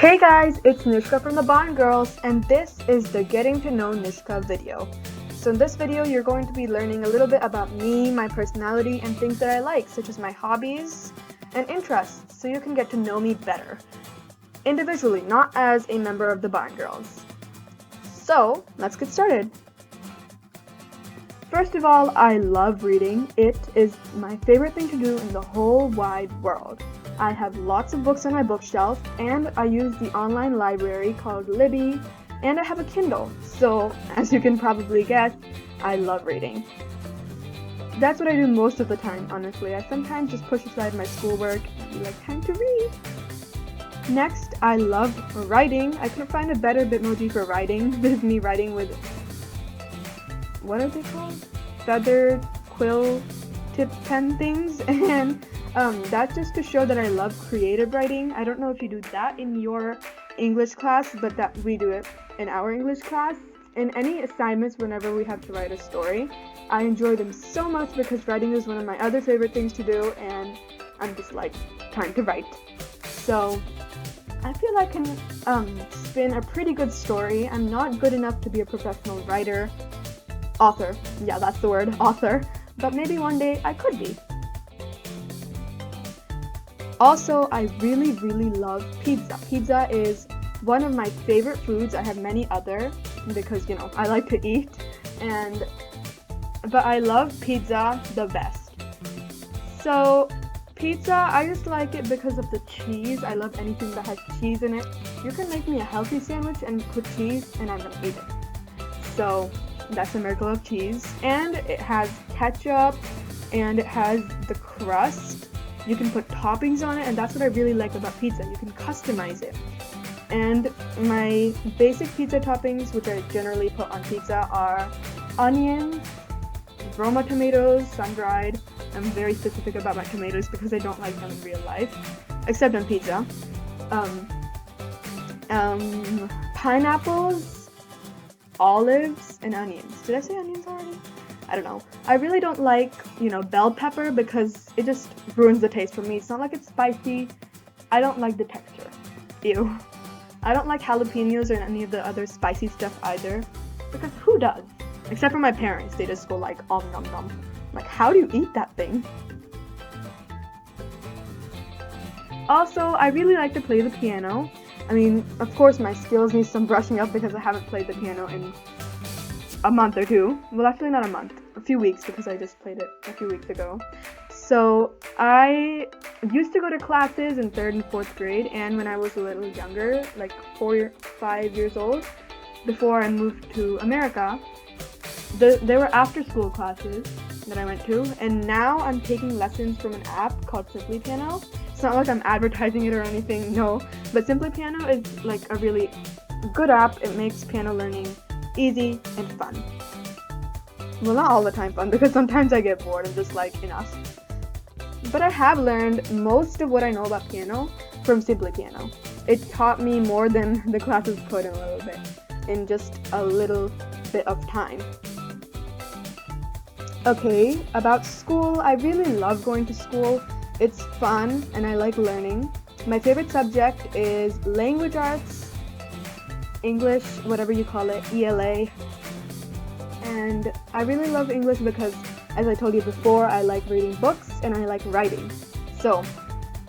Hey guys, it's Nishka from the B.A.R.N Girls, and this is the Getting to Know Nishka video. So in this video, you're going to be learning a little bit about me, my personality, and things that I like, such as my hobbies and interests, so you can get to know me better. Individually, not as a member of the B.A.R.N Girls. So, let's get started. First of all, I love reading. It is my favorite thing to do in the whole wide world. I have lots of books on my bookshelf, and I use the online library called Libby, and I have a Kindle. So, as you can probably guess, I love reading. That's what I do most of the time, honestly. I sometimes just push aside my schoolwork and be like, time to read. Next, I love writing. I couldn't find a better Bitmoji for writing. This is me writing with, what are they called? Feathered quill tip pen things, and that's just to show that I love creative writing. I don't know if you do that in your English class, but that we do it in our English class. In any assignments, whenever we have to write a story, I enjoy them so much because writing is one of my other favorite things to do, and I'm just like, time to write. So I feel I can spin a pretty good story. I'm not good enough to be a professional author. Yeah, that's the word, author. But maybe one day I could be. Also, I really love pizza. Pizza is one of my favorite foods. I have many other because, I like to eat. But I love pizza the best. So, pizza, I just like it because of the cheese. I love anything that has cheese in it. You can make me a healthy sandwich and put cheese and I'm gonna eat it. So, that's a miracle of cheese. And it has ketchup and it has the crust. You can put toppings on it, and that's what I really like about pizza. You can customize it. And my basic pizza toppings, which I generally put on pizza, are onions, Roma tomatoes, sun-dried. I'm very specific about my tomatoes because I don't like them in real life, except on pizza. Pineapples, olives, and onions. Did I say onions already? I don't know. I really don't like, bell pepper because it just ruins the taste for me. It's not like it's spicy. I don't like the texture. Ew. I don't like jalapenos or any of the other spicy stuff either because who does? Except for my parents. They just go like, nom nom. Like, how do you eat that thing? Also, I really like to play the piano. I mean, of course my skills need some brushing up because I haven't played the piano in a month or two. Well, actually not a month. A few weeks because I just played it a few weeks ago. So I used to go to classes in 3rd and 4th grade, and when I was a little younger, like 4 or 5 years old, before I moved to America, there were after school classes that I went to, and now I'm taking lessons from an app called Simply Piano. It's not like I'm advertising it or anything, no, but Simply Piano is like a really good app. It makes piano learning easy and fun. Well, not all the time fun, because sometimes I get bored and just like, enough. But I have learned most of what I know about piano from Simply Piano. It taught me more than the classes could in a little bit, in just a little bit of time. Okay, about school, I really love going to school. It's fun and I like learning. My favorite subject is language arts, English, whatever you call it, ELA. And I really love English because, as I told you before, I like reading books and I like writing. So,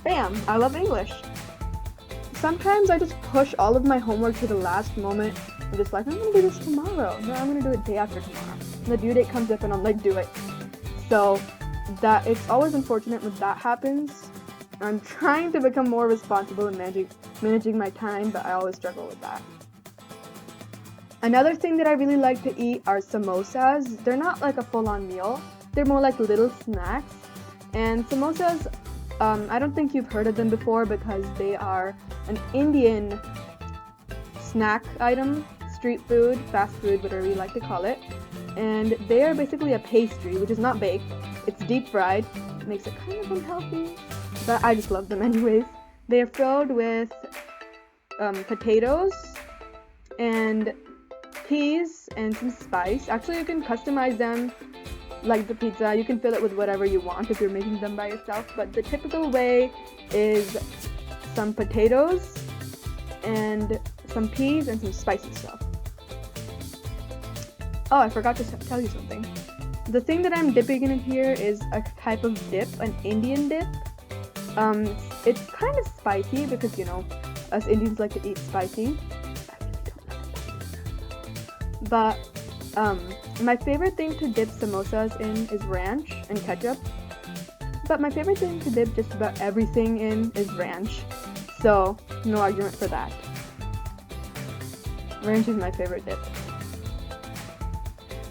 bam, I love English. Sometimes I just push all of my homework to the last moment. I'm just like, I'm gonna do this tomorrow. No, I'm gonna do it day after tomorrow. And the due date comes up and I'm like, do it. So, it's always unfortunate when that happens. I'm trying to become more responsible in managing my time, but I always struggle with that. Another thing that I really like to eat are samosas. They're not like a full-on meal. They're more like little snacks. And samosas, I don't think you've heard of them before because they are an Indian snack item, street food, fast food, whatever you like to call it. And they are basically a pastry, which is not baked. It's deep fried. It makes it kind of unhealthy, but I just love them anyways. They are filled with potatoes and peas and some spice. Actually, you can customize them like the pizza. You can fill it with whatever you want if you're making them by yourself, but the typical way is some potatoes, and some peas and some spicy stuff. Oh, I forgot to tell you something. The thing that I'm dipping in here is a type of dip, an Indian dip. It's kind of spicy because, you know, us Indians like to eat spicy. But my favorite thing to dip samosas in is ranch and ketchup. But my favorite thing to dip just about everything in is ranch. So, no argument for that. Ranch is my favorite dip.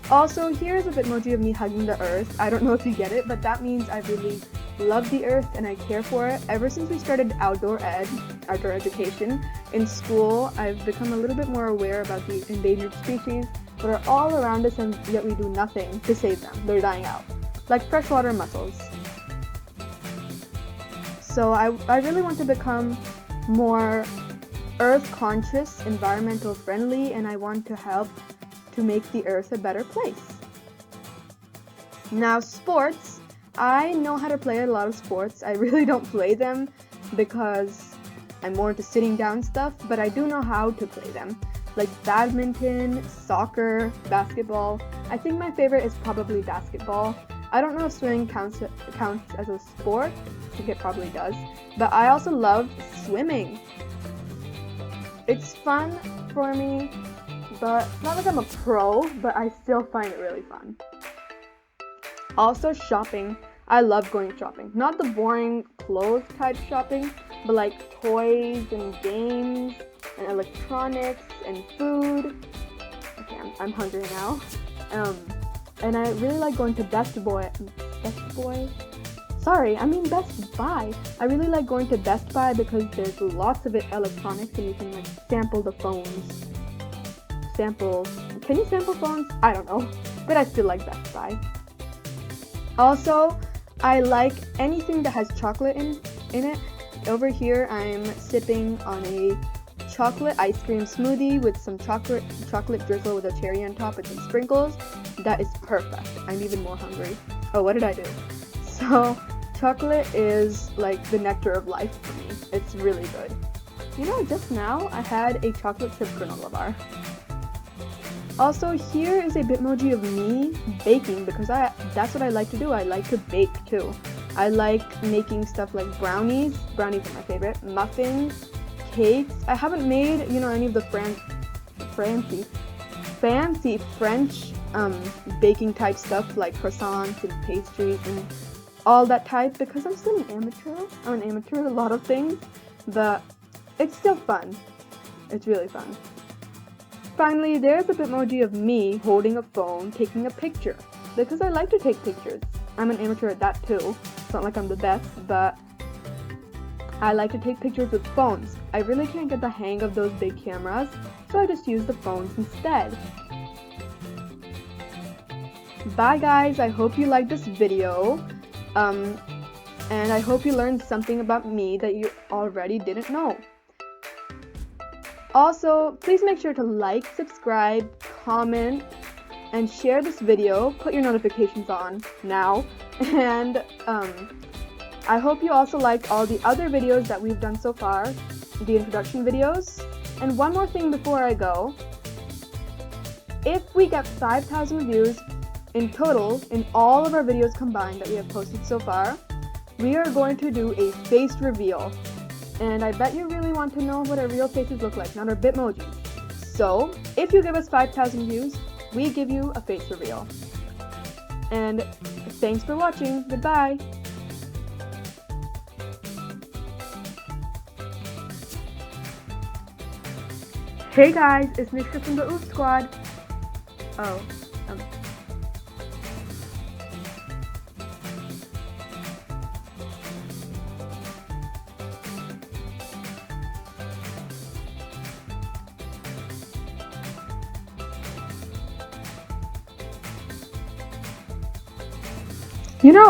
Also, here's a Bitmoji of me hugging the earth. I don't know if you get it, but that means I really love the earth and I care for it. Ever since we started outdoor education in school, I've become a little bit more aware about the endangered species that are all around us and yet we do nothing to save them. They're dying out. Like freshwater mussels. So I really want to become more earth conscious, environmental friendly, and I want to help to make the earth a better place. Now, sports. I know how to play a lot of sports. I really don't play them because I'm more into sitting down stuff, but I do know how to play them. Like badminton, soccer, basketball. I think my favorite is probably basketball. I don't know if swimming counts as a sport. I think it probably does. But I also love swimming. It's fun for me, but not like I'm a pro, but I still find it really fun. Also, shopping. I love going shopping. Not the boring clothes type shopping, but like toys and games and electronics and food. Okay, I'm hungry now. And I really like going to Best Buy. I really like going to Best Buy because there's lots of electronics and you can like sample the phones. Can you sample phones? I don't know, but I still like Best Buy. Also, I like anything that has chocolate in it. Over here, I'm sipping on a chocolate ice cream smoothie with some chocolate drizzle with a cherry on top and some sprinkles. That is perfect. I'm even more hungry. Oh, what did I do? So, chocolate is like the nectar of life for me. It's really good. You know, just now I had a chocolate chip granola bar. Also, here is a Bitmoji of me baking because that's what I like to do. I like to bake too. I like making stuff like brownies. Brownies are my favorite. Muffins, cakes. I haven't made, any of the fancy French baking type stuff like croissants and pastries and all that type because I'm still an amateur. I'm an amateur at a lot of things, but it's still fun. It's really fun. Finally, there's a Bitmoji of me holding a phone, taking a picture, because I like to take pictures. I'm an amateur at that too. It's not like I'm the best, but I like to take pictures with phones. I really can't get the hang of those big cameras, so I just use the phones instead. Bye guys, I hope you liked this video, and I hope you learned something about me that you already didn't know. Also, please make sure to like, subscribe, comment, and share this video. Put your notifications on now. And I hope you also liked all the other videos that we've done so far, the introduction videos. And one more thing before I go. If we get 5,000 views in total in all of our videos combined that we have posted so far, we are going to do a face reveal. And I bet you really want to know what our real faces look like, not our Bitmojis. So, if you give us 5,000 views, we give you a face reveal. And thanks for watching. Goodbye. Hey guys, it's Nishka from the Oof Squad.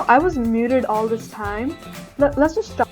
I was muted all this time. Let's just stop.